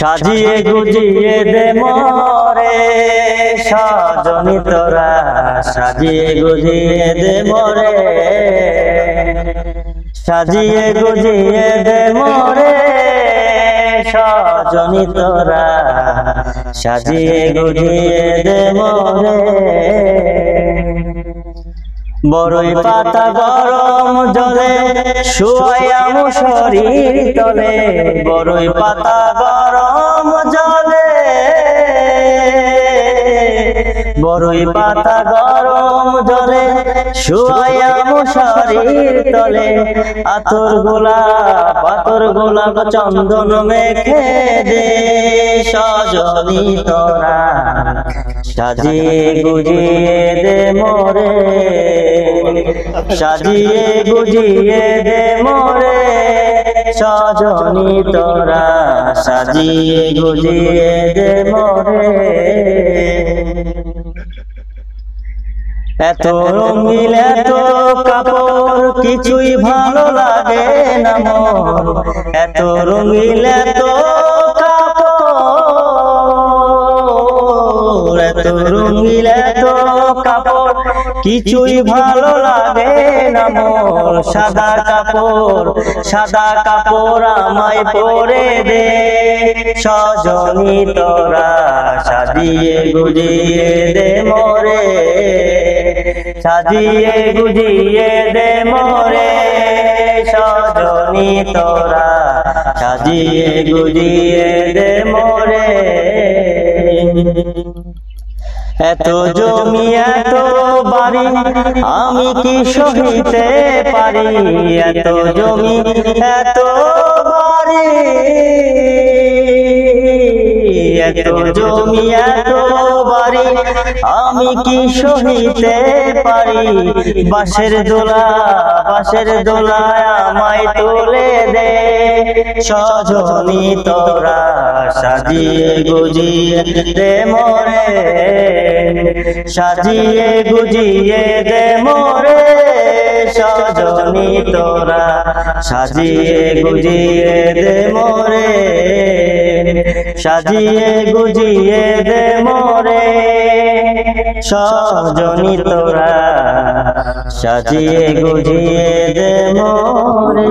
সাজিয়ে গুজিয়ে দে মোরে সজনী তোরা, সাজিয়ে গুজিয়ে দে মোরে, সাজিয়ে গুজিয়ে দে মোরে সজনী তোরা, সাজিয়ে গুজিয়ে দে মোরে। বড়ই পাতা গরম জলে শুয়াইয়াম শরীর তলে, বড়ই পাতা গরম জলে, বড়ই পাতা গরম জলে শুয়াইয়াম শরীর তলে। আতর গোলাপ চন্দন মেখে দে সজনী তোরা, সাজিয়ে গুজিয়ে দে মোরে, সাজিয়ে গুজিয়ে দে মোরে সজনী তোরা, সাজিয়ে গুজিয়ে দে মোরে। এত রঙিন এত কাপড় কিছুই ভালো লাগে না মোর, এত রঙিন এত কাপড়, এত রঙিন এত কাপড় কিছুই ভালো লাগে না মোর। সাদা কাপড় আমায় পরে দে সজনী তোরা, সাজিয়ে গুজিয়ে দে মোরে, সাজিয়ে গুজিয়ে দে মোরে সজনী তোরা, সাজিয়ে গুজিয়ে দে মোরে। এত জমি এত বাড়ি আমি কি সহিতে পারি, এত জমি এত বাড়ি, এত জমি এত বাড়ি আমি কি সহিতে পারি। বাঁশের দোলায় আমায় তুলে দে সজনী তোরা, সাজিয়ে গুজিয়ে দে মোরে, সাজিয়ে গুজিয়ে দে মোরে সজনী তোরা, সাজিয়ে গুজিয়ে দে মোরে, সাজিয়ে গুজিয়ে দে মোরে সজনী তোরা, সাজিয়ে গুজিয়ে দে মোরে।